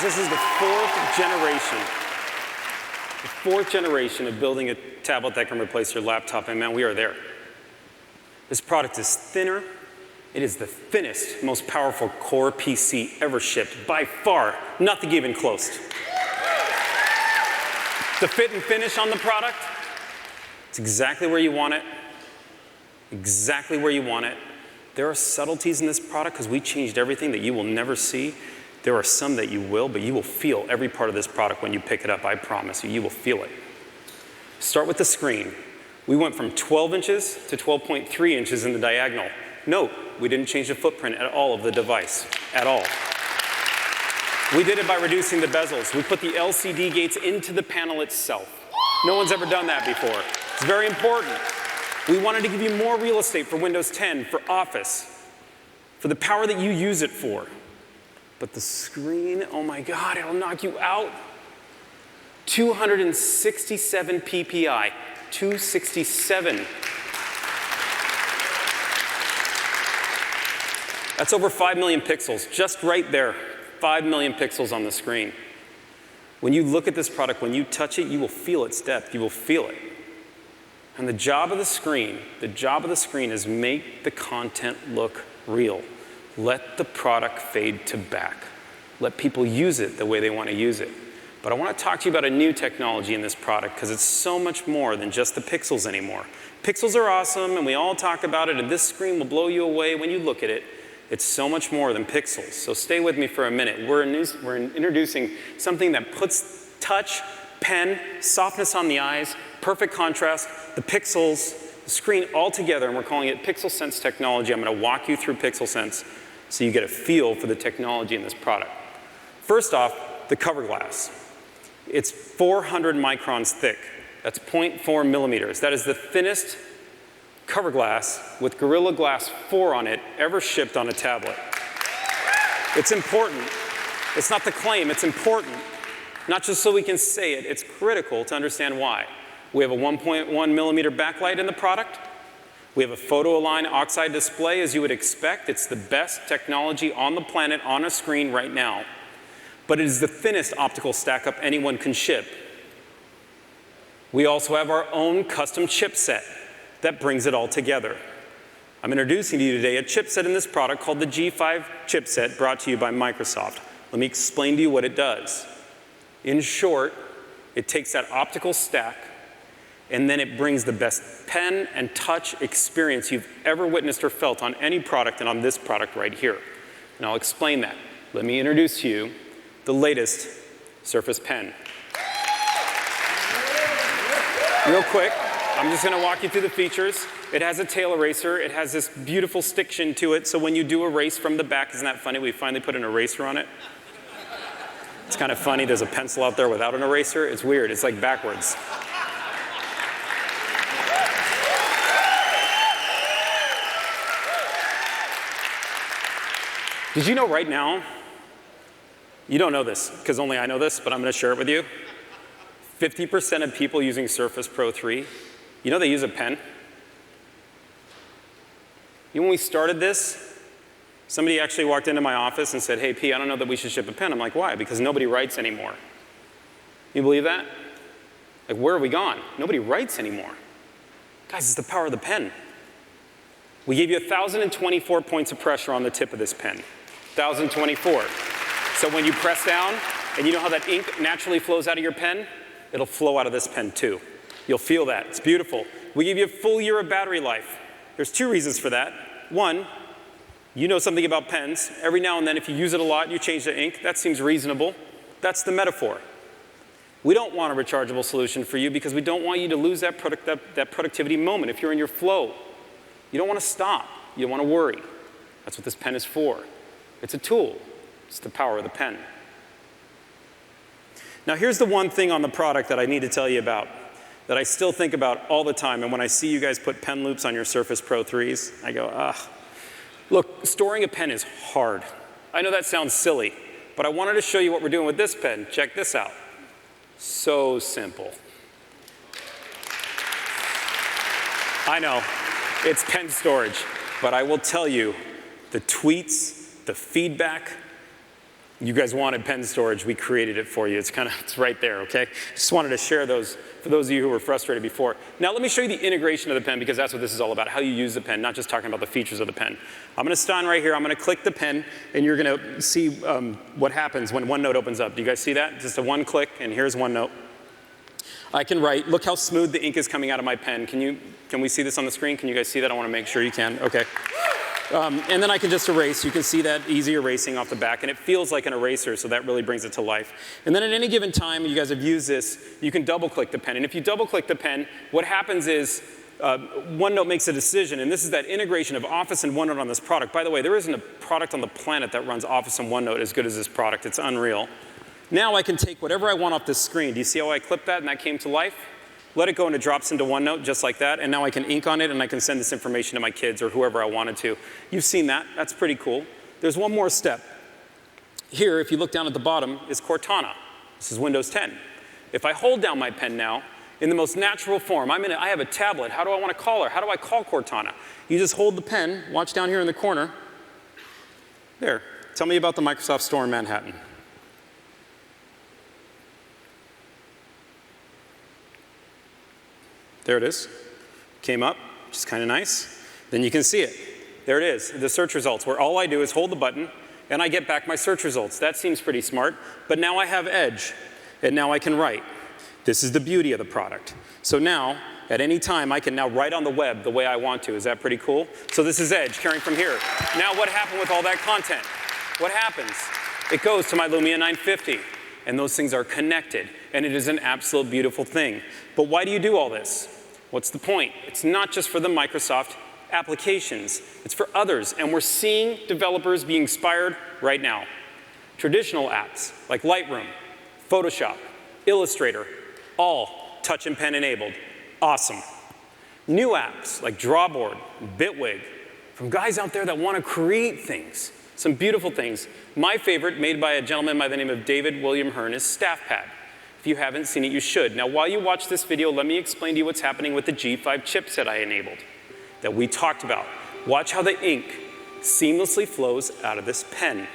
This is the fourth generation of building a tablet that can replace your laptop, and man, we are there. This product is thinner. It is the thinnest, most powerful Core PC ever shipped, by far, nothing even close. The fit and finish on the product, it's exactly where you want it, exactly where you want it. There are subtleties in this product because we changed everything that you will never see. There are some that you will, but you will feel every part of this product when you pick it up. I promise you, you will feel it. Start with the screen. We went from 12 inches to 12.3 inches in the diagonal. Note, we didn't change the footprint at all of the device, at all. We did it by reducing the bezels. We put the LCD gates into the panel itself. No one's ever done that before. It's very important. We wanted to give you more real estate for Windows 10, for Office, for the power that you use it for. But the screen, oh my God, it'll knock you out. 267 PPI, 267. That's over 5 million pixels, just right there, 5 million pixels on the screen. When you look at this product, when you touch it, you will feel its depth, you will feel it. And the job of the screen is make the content look real. Let the product fade to back. Let people use it the way they want to use it. But I want to talk to you about a new technology in this product because it's so much more than just the pixels anymore. Pixels are awesome, and we all talk about it, and this screen will blow you away when you look at it. It's so much more than pixels. So stay with me for a minute. We're introducing something that puts touch, pen, softness on the eyes, perfect contrast, the pixels, the screen all together, and we're calling it Pixel Sense technology. I'm going to walk you through Pixel Sense so you get a feel for the technology in this product. First off, the cover glass. It's 400 microns thick. That's 0.4 millimeters. That is the thinnest cover glass with Gorilla Glass 4 on it ever shipped on a tablet. It's important. It's not the claim, it's important. Not just so we can say it, it's critical to understand why. We have a 1.1 millimeter backlight in the product. We have a photo-aligned oxide display, as you would expect. It's the best technology on the planet on a screen right now. But it is the thinnest optical stack-up anyone can ship. We also have our own custom chipset that brings it all together. I'm introducing to you today a chipset in this product called the G5 chipset, brought to you by Microsoft. Let me explain to you what it does. In short, it takes that optical stack and then it brings the best pen and touch experience you've ever witnessed or felt on any product and on this product right here. And I'll explain that. Let me introduce to you the latest Surface Pen. Real quick, I'm just going to walk you through the features. It has a tail eraser. It has this beautiful stiction to it, so when you do erase from the back, isn't that funny? We finally put an eraser on it. It's kind of funny. There's a pencil out there without an eraser. It's weird. It's like backwards. Did you know right now You don't know this, because only I know this, but I'm going to share it with you. 50% of people using Surface Pro 3, you know they use a pen? You know, when we started this, somebody actually walked into my office and said, hey, P, I don't know that we should ship a pen. I'm like, why? Because nobody writes anymore. You believe that? Like, where have we gone? Nobody writes anymore. Guys, it's the power of the pen. We gave you 1,024 points of pressure on the tip of this pen. 1,024. So when you press down, and you know how that ink naturally flows out of your pen? It'll flow out of this pen too. You'll feel that. It's beautiful. We give you a full year of battery life. There's 2 reasons for that. One, you know something about pens. Every now and then, if you use it a lot, you change the ink. That seems reasonable. That's the metaphor. We don't want a rechargeable solution for you because we don't want you to lose that productivity moment. If you're in your flow, you don't want to stop. You don't want to worry. That's what this pen is for. It's a tool. It's the power of the pen. Now, here's the one thing on the product that I need to tell you about that I still think about all the time. And when I see you guys put pen loops on your Surface Pro 3s, I go, ah. Look, storing a pen is hard. I know that sounds silly, but I wanted to show you what we're doing with this pen. Check this out. So simple. I know, it's pen storage, but I will tell you, the tweets, the feedback, you guys wanted pen storage, we created it for you. It's right there, okay? Just wanted to share those for those of you who were frustrated before. Now let me show you the integration of the pen because that's what this is all about, how you use the pen, not just talking about the features of the pen. I'm gonna stand right here, I'm gonna click the pen, and you're gonna see what happens when OneNote opens up. Do you guys see that? Just a one click, and here's OneNote. I can write, look how smooth the ink is coming out of my pen. Can we see this on the screen? Can you guys see that? I wanna make sure you can, okay. And then I can just erase. You can see that easy erasing off the back, and it feels like an eraser, so that really brings it to life. And then at any given time, you guys have used this, you can double-click the pen. And if you double-click the pen, what happens is OneNote makes a decision, and this is that integration of Office and OneNote on this product. By the way, there isn't a product on the planet that runs Office and OneNote as good as this product. It's unreal. Now I can take whatever I want off this screen. Do you see how I clipped that and that came to life? Let it go and it drops into OneNote just like that, and now I can ink on it and I can send this information to my kids or whoever I wanted to. You've seen that. That's pretty cool. There's one more step. Here, if you look down at the bottom, is Cortana. This is Windows 10. If I hold down my pen now, in the most natural form, I have a tablet. How do I want to call her? How do I call Cortana? You just hold the pen, watch down here in the corner. There. Tell me about the Microsoft Store in Manhattan. There it is. Came up, which is kind of nice. Then you can see it. There it is, the search results, where all I do is hold the button and I get back my search results. That seems pretty smart, but now I have Edge, and now I can write. This is the beauty of the product. So now, at any time, I can now write on the web the way I want to. Is that pretty cool? So this is Edge, carrying from here. Now what happened with all that content? What happens? It goes to my Lumia 950, and those things are connected, and it is an absolute beautiful thing. But why do you do all this? What's the point? It's not just for the Microsoft applications. It's for others, and we're seeing developers be inspired right now. Traditional apps like Lightroom, Photoshop, Illustrator, all touch and pen enabled. Awesome. New apps like Drawboard, Bitwig, from guys out there that want to create things, some beautiful things. My favorite, made by a gentleman by the name of David William Hearn, is StaffPad. If you haven't seen it, you should. Now, while you watch this video, let me explain to you what's happening with the G5 chipset I enabled that we talked about. Watch how the ink seamlessly flows out of this pen.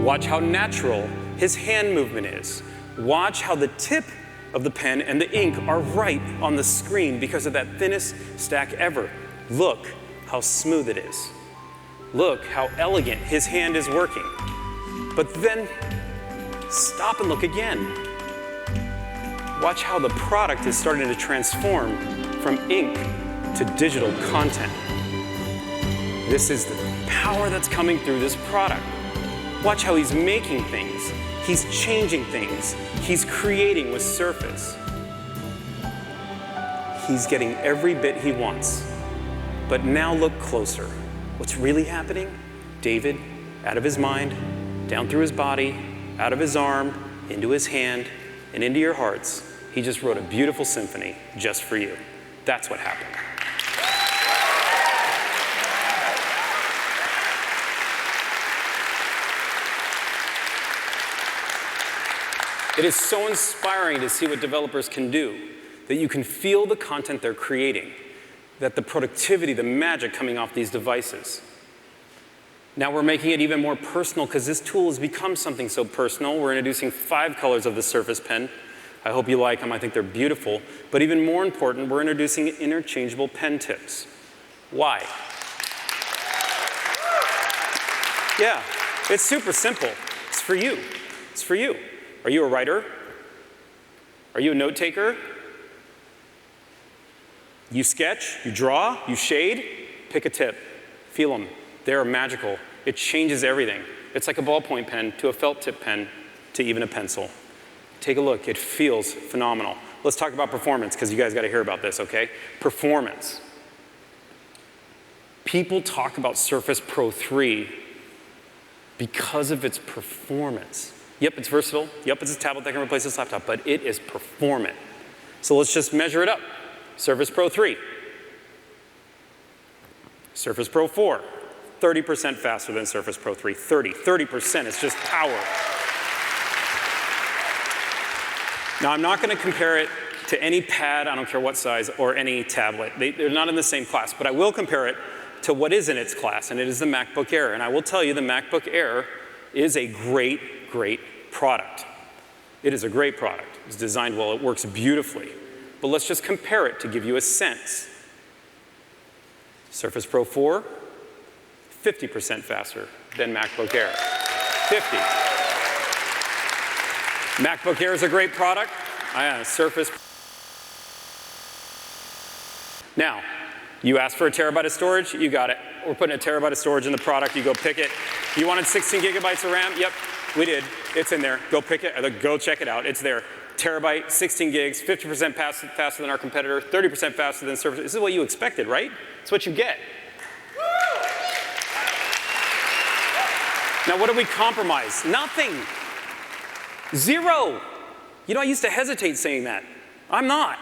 Watch how natural his hand movement is. Watch how the tip of the pen and the ink are right on the screen because of that thinnest stack ever. Look how smooth it is. Look how elegant his hand is working. But then stop and look again. Watch how the product is starting to transform from ink to digital content. This is the power that's coming through this product. Watch how he's making things. He's changing things. He's creating with Surface. He's getting every bit he wants. But now look closer. What's really happening? David, out of his mind, down through his body, out of his arm, into his hand, and into your hearts. He just wrote a beautiful symphony just for you. That's what happened. It is so inspiring to see what developers can do, that you can feel the content they're creating, that the productivity, the magic coming off these devices. Now we're making it even more personal because this tool has become something so personal. We're introducing 5 colors of the Surface Pen. I hope you like them. I think they're beautiful. But even more important, we're introducing interchangeable pen tips. Why? Yeah, it's super simple. It's for you. It's for you. Are you a writer? Are you a note taker? You sketch, you draw, you shade, pick a tip. Feel them. They're magical. It changes everything. It's like a ballpoint pen to a felt tip pen to even a pencil. Take a look. It feels phenomenal. Let's talk about performance because you guys got to hear about this, okay? Performance. People talk about Surface Pro 3 because of its performance. Yep, it's versatile. Yep, it's a tablet that can replace this laptop, but it is performant. So let's just measure it up. Surface Pro 3. Surface Pro 4. 30% faster than Surface Pro 3. 30% is just power. Now, I'm not going to compare it to any pad, I don't care what size, or any tablet. They're not in the same class, but I will compare it to what is in its class, and it is the MacBook Air. And I will tell you, the MacBook Air is a great product. It is a great product. It's designed well. It works beautifully. But let's just compare it to give you a sense. Surface Pro 4, 50% faster than MacBook Air. 50. MacBook Air is a great product. Surface. Now, you asked for a terabyte of storage, you got it. We're putting a terabyte of storage in the product. You go pick it. You wanted 16 gigabytes of RAM? Yep, we did. It's in there. Go pick it. Go check it out. It's there. Terabyte, 16 gigs, 50% faster than our competitor, 30% faster than Surface. This is what you expected, right? It's what you get. Now, what did we compromise? Nothing. Zero. You know, I used to hesitate saying that. I'm not.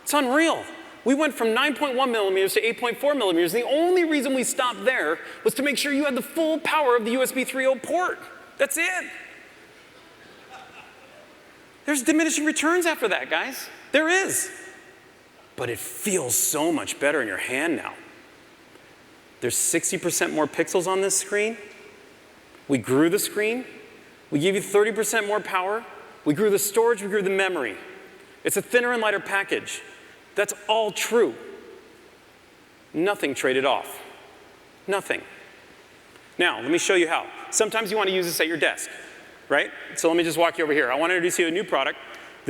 It's unreal. We went from 9.1 millimeters to 8.4 millimeters. The only reason we stopped there was to make sure you had the full power of the USB 3.0 port. That's it. There's diminishing returns after that, guys. There is. But it feels so much better in your hand now. There's 60% more pixels on this screen. We grew the screen. We gave you 30% more power. We grew the storage. We grew the memory. It's a thinner and lighter package. That's all true. Nothing traded off. Nothing. Now, let me show you how. Sometimes you want to use this at your desk, right? So let me just walk you over here. I want to introduce you to a new product.